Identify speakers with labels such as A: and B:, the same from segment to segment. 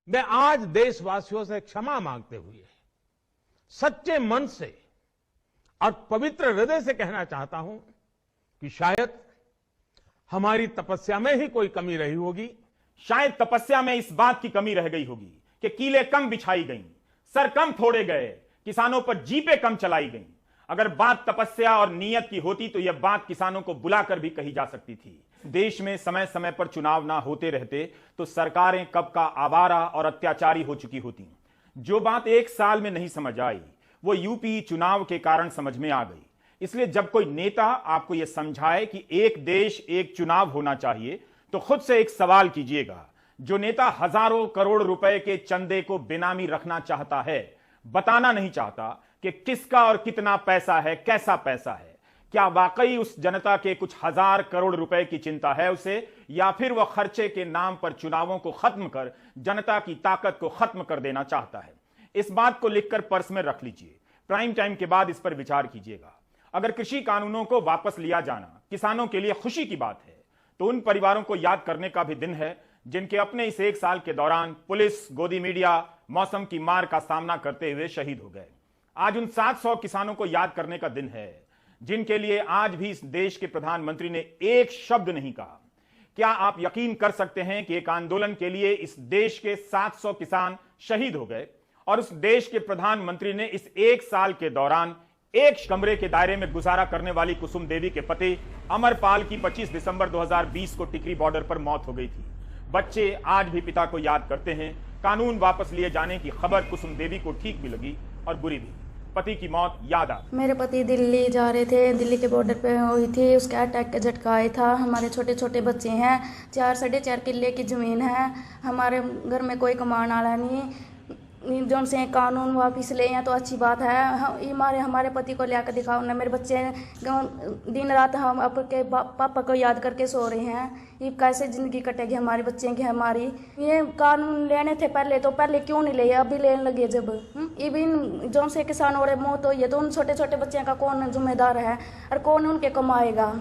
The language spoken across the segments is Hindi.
A: मैं आज देशवासियों से क्षमा मांगते हुए सच्चे मन से और पवित्र हृदय से कहना चाहता हूं कि शायद हमारी तपस्या में ही कोई कमी रही होगी।
B: शायद तपस्या में इस बात की कमी रह गई होगी कि कीलें कम बिछाई गईं, सर कम फोड़े गए, किसानों पर जीपें कम चलाई गईं। अगर बात तपस्या और नीयत की होती तो यह बात किसानों को बुलाकर भी कही जा सकती थी। देश में समय समय पर चुनाव ना होते रहते तो सरकारें कब का आवारा और अत्याचारी हो चुकी होती। जो बात एक साल में नहीं समझ आई वो यूपी चुनाव के कारण समझ में आ गई। इसलिए जब कोई नेता आपको यह समझाए कि एक देश एक चुनाव होना चाहिए तो खुद से एक सवाल कीजिएगा, जो नेता हजारों करोड़ रुपए के चंदे को बेनामी रखना चाहता है, बताना नहीं चाहता कि किसका और कितना पैसा है, कैसा पैसा है, क्या वाकई उस जनता के कुछ हजार करोड़ रुपए की चिंता है उसे, या फिर वह खर्चे के नाम पर चुनावों को खत्म कर जनता की ताकत को खत्म कर देना चाहता है। इस बात को लिखकर पर्स में रख लीजिए। प्राइम टाइम के बाद इस पर विचार कीजिएगा। अगर कृषि कानूनों को वापस लिया जाना किसानों के लिए खुशी की बात है तो उन परिवारों को याद करने का भी दिन है जिनके अपने इस एक साल के दौरान पुलिस, गोदी मीडिया, मौसम की मार का सामना करते हुए शहीद हो गए। आज उन 700 किसानों को याद करने का दिन है जिनके लिए आज भी इस देश के प्रधानमंत्री ने एक शब्द नहीं कहा। क्या आप यकीन कर सकते हैं कि एक आंदोलन के लिए इस देश के 700 किसान शहीद हो गए और उस देश के प्रधानमंत्री ने इस एक साल के दौरान एक कमरे के दायरे में गुजारा करने वाली कुसुम देवी के पति अमरपाल की 25 दिसंबर 2020 को टिकरी बॉर्डर पर मौत हो गई थी। बच्चे आज भी पिता को याद करते हैं। कानून वापस लिए जाने की खबर कुसुम देवी को ठीक भी लगी और बुरी भी। पति की मौत याद आ।
C: मेरे पति दिल्ली जा रहे थे, दिल्ली के बॉर्डर पे हुई थी, उसके अटैक का झटका आया था। हमारे छोटे छोटे बच्चे हैं, 4-4.5 किले की ज़मीन है, हमारे घर में कोई कमाने वाला नहीं। जो से कानून वापिस ले या तो अच्छी बात है। हमारे पति को ले आकर दिखाओ ना। मेरे बच्चे दिन रात हम आपके पापा को याद करके सो रहे हैं। ये कैसे ज़िंदगी कटेगी हमारे बच्चे की। हमारी ये कानून लेने थे पहले क्यों नहीं लिए, अभी लेने लगे जब। इवन जो से किसान हो रहे मौत हुई है तो उन छोटे छोटे बच्चों का कौन जिम्मेदार है और कौन उनके कमाएगा।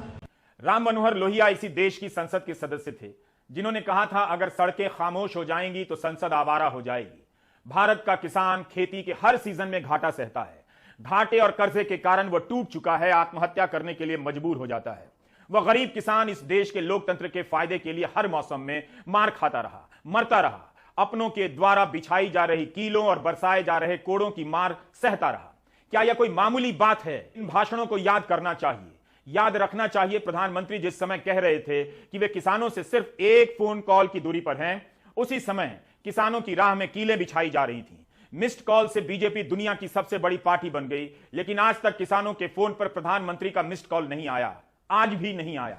B: राम मनोहर लोहिया इसी देश की संसद के सदस्य थे जिन्होंने कहा था अगर सड़कें खामोश हो जाएंगी तो संसद आवारा हो जाएगी। भारत का किसान खेती के हर सीजन में घाटा सहता है। घाटे और कर्जे के कारण वह टूट चुका है, आत्महत्या करने के लिए मजबूर हो जाता है। वह गरीब किसान इस देश के लोकतंत्र के फायदे के लिए हर मौसम में मार खाता रहा, मरता रहा, अपनों के द्वारा बिछाई जा रही कीलों और बरसाए जा रहे कोड़ों की मार सहता रहा। क्या यह कोई मामूली बात है? इन भाषणों को याद करना चाहिए, याद रखना चाहिए। प्रधानमंत्री जिस समय कह रहे थे कि वे किसानों से सिर्फ एक फोन कॉल की दूरी पर हैं, उसी समय किसानों की राह में कीलें बिछाई जा रही थी। मिस्ड कॉल से बीजेपी दुनिया की सबसे बड़ी पार्टी बन गई, लेकिन आज तक किसानों के फोन पर प्रधानमंत्री का मिस्ड कॉल नहीं आया, आज भी नहीं आया।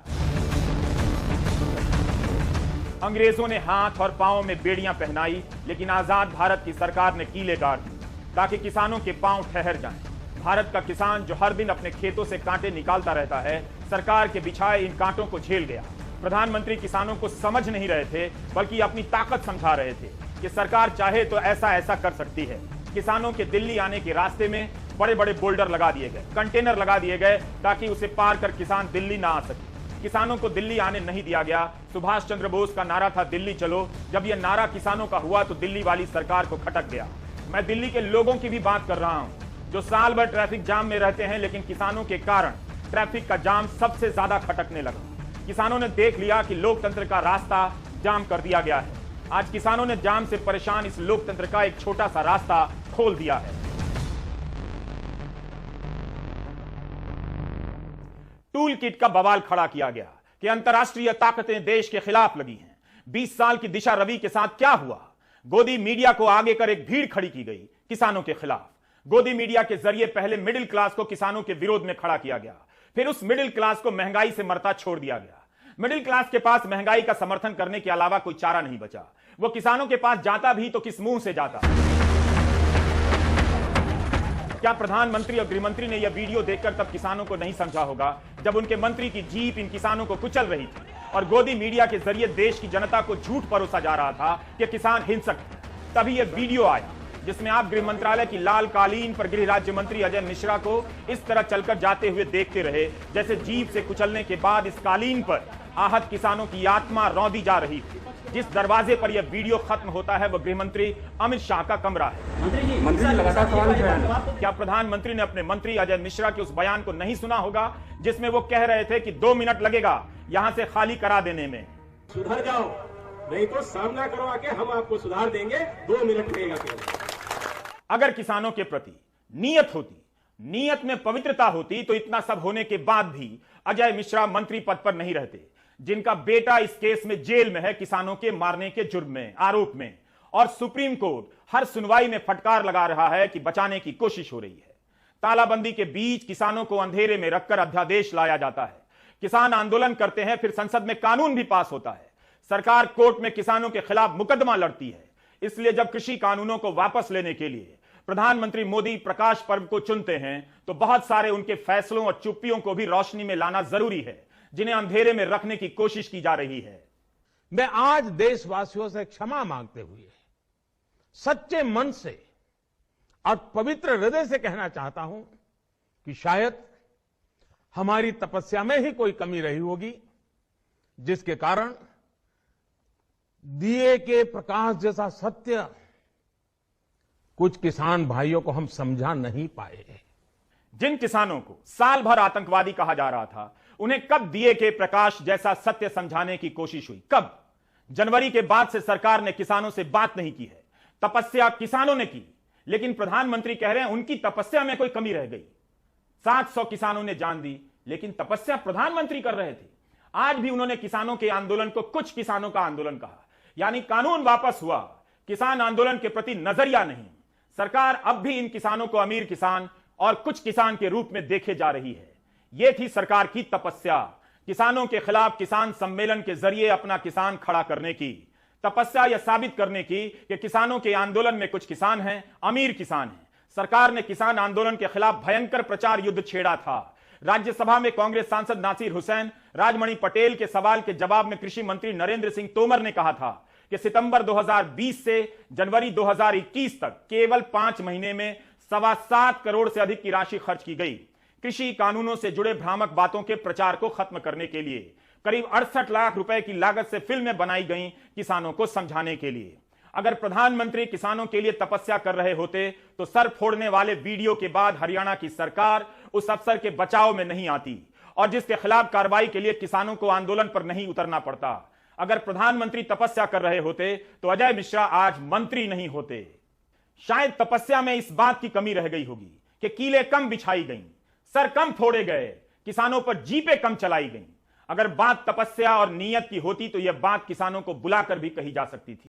B: अंग्रेजों ने हाथ और पांव में बेड़ियां पहनाई, लेकिन आजाद भारत की सरकार ने कीलें गाड़ दी ताकि किसानों के पांव ठहर जाएं। भारत का किसान जो हर दिन अपने खेतों से कांटे निकालता रहता है, सरकार के बिछाए इन कांटों को झेल गया। प्रधानमंत्री किसानों को समझ नहीं रहे थे बल्कि अपनी ताकत समझा रहे थे कि सरकार चाहे तो ऐसा ऐसा कर सकती है। किसानों के दिल्ली आने के रास्ते में बड़े बड़े बोल्डर लगा दिए गए, कंटेनर लगा दिए गए ताकि उसे पार कर किसान दिल्ली ना आ सके। किसानों को दिल्ली आने नहीं दिया गया। सुभाष चंद्र बोस का नारा था दिल्ली चलो। जब यह नारा किसानों का हुआ तो दिल्ली वाली सरकार को खटक गया। मैं दिल्ली के लोगों की भी बात कर रहा हूं जो साल भर ट्रैफिक जाम में रहते हैं, लेकिन किसानों के कारण ट्रैफिक का जाम सबसे ज्यादा खटकने लगा। किसानों ने देख लिया कि लोकतंत्र का रास्ता जाम कर दिया गया है। आज किसानों ने जाम से परेशान इस लोकतंत्र का एक छोटा सा रास्ता खोल दिया है। टूल किट का बवाल खड़ा किया गया कि अंतर्राष्ट्रीय ताकतें देश के खिलाफ लगी हैं। 20 साल की दिशा रवि के साथ क्या हुआ? गोदी मीडिया को आगे कर एक भीड़ खड़ी की गई किसानों के खिलाफ। गोदी मीडिया के जरिए पहले मिडिल क्लास को किसानों के विरोध में खड़ा किया गया, फिर उस मिडिल क्लास को महंगाई से मरता छोड़ दिया गया। मिडिल क्लास के पास महंगाई का समर्थन करने के अलावा कोई चारा नहीं बचा। वो किसानों के पास जाता भी तो किस मुंह से जाता? क्या प्रधानमंत्री और गृहमंत्री ने यह वीडियो देखकर तब किसानों को नहीं समझा होगा जब उनके मंत्री की जीप इन किसानों को कुचल रही थी और गोदी मीडिया के जरिए देश की जनता को झूठ परोसा जा रहा था कि किसान हिंसक है? तभी यह वीडियो आया जिसमें आप गृह मंत्रालय की लाल कालीन पर गृह राज्य मंत्री अजय मिश्रा को इस तरह चलकर जाते हुए देखते रहे जैसे जीप से कुचलने के बाद इस कालीन पर आहत किसानों की आत्मा रौंदी जा रही थी। जिस दरवाजे पर यह वीडियो खत्म होता है वह गृह मंत्री अमित शाह का कमरा है।
D: मंत्री जी लगातार सवाल उठ रहे हैं।
B: क्या प्रधानमंत्री ने अपने मंत्री अजय मिश्रा के उस बयान को नहीं सुना होगा जिसमें वो कह रहे थे कि 2 मिनट लगेगा यहां से खाली करा देने में?
D: सुधर जाओ, नहीं तो सामना करवा के हम आपको सुधार देंगे। 2 मिनट लगेगा केवल।
B: अगर किसानों के प्रति नीयत होती, नीयत में पवित्रता होती, तो इतना सब होने के बाद भी अजय मिश्रा मंत्री पद पर नहीं रहते, जिनका बेटा इस केस में जेल में है किसानों के मारने के जुर्म में, आरोप में, और सुप्रीम कोर्ट हर सुनवाई में फटकार लगा रहा है कि बचाने की कोशिश हो रही है। तालाबंदी के बीच किसानों को अंधेरे में रखकर अध्यादेश लाया जाता है, किसान आंदोलन करते हैं, फिर संसद में कानून भी पास होता है, सरकार कोर्ट में किसानों के खिलाफ मुकदमा लड़ती है। इसलिए जब कृषि कानूनों को वापस लेने के लिए प्रधानमंत्री मोदी प्रकाश पर्व को चुनते हैं तो बहुत सारे उनके फैसलों और चुप्पियों को भी रोशनी में लाना जरूरी है, जिन्हें अंधेरे में रखने की कोशिश की जा रही है।
A: मैं आज देशवासियों से क्षमा मांगते हुए सच्चे मन से और पवित्र हृदय से कहना चाहता हूं कि शायद हमारी तपस्या में ही कोई कमी रही होगी, जिसके कारण दिए के प्रकाश जैसा सत्य कुछ किसान भाइयों को हम समझा नहीं पाए।
B: जिन किसानों को साल भर आतंकवादी कहा जा रहा था, उन्हें कब दिए के प्रकाश जैसा सत्य समझाने की कोशिश हुई? कब? जनवरी के बाद से सरकार ने किसानों से बात नहीं की है। तपस्या किसानों ने की, लेकिन प्रधानमंत्री कह रहे हैं उनकी तपस्या में कोई कमी रह गई। 700 किसानों ने जान दी, लेकिन तपस्या प्रधानमंत्री कर रहे थे। आज भी उन्होंने किसानों के आंदोलन को कुछ किसानों का आंदोलन कहा, यानी कानून वापस हुआ, किसान आंदोलन के प्रति नजरिया नहीं। सरकार अब भी इन किसानों को अमीर किसान और कुछ किसान के रूप में देखे जा रही है। यह थी सरकार की तपस्या, किसानों के खिलाफ किसान सम्मेलन के जरिए अपना किसान खड़ा करने की तपस्या, यह साबित करने की कि किसानों के आंदोलन में कुछ किसान हैं, अमीर किसान हैं। सरकार ने किसान आंदोलन के खिलाफ भयंकर प्रचार युद्ध छेड़ा था। राज्यसभा में कांग्रेस सांसद नासिर हुसैन, राजमणि पटेल के सवाल के जवाब में कृषि मंत्री नरेंद्र सिंह तोमर ने कहा था कि सितंबर 2020 से जनवरी 2021 तक केवल 5 महीने में 7.25 करोड़ से अधिक की राशि खर्च की गई कृषि कानूनों से जुड़े भ्रामक बातों के प्रचार को खत्म करने के लिए। करीब 68 लाख रुपए की लागत से फिल्में बनाई गईं किसानों को समझाने के लिए। अगर प्रधानमंत्री किसानों के लिए तपस्या कर रहे होते तो सर फोड़ने वाले वीडियो के बाद हरियाणा की सरकार उस अफसर के बचाव में नहीं आती और जिसके खिलाफ कार्रवाई के लिए किसानों को आंदोलन पर नहीं उतरना पड़ता। अगर प्रधानमंत्री तपस्या कर रहे होते तो अजय मिश्रा आज मंत्री नहीं होते। शायद तपस्या में इस बात की कमी रह गई होगी कि कीलें कम बिछाई गईं, सर कम फोड़े गए, किसानों पर जीपें कम चलाई गईं। अगर बात तपस्या और नीयत की होती तो यह बात किसानों को बुलाकर भी कही जा सकती थी।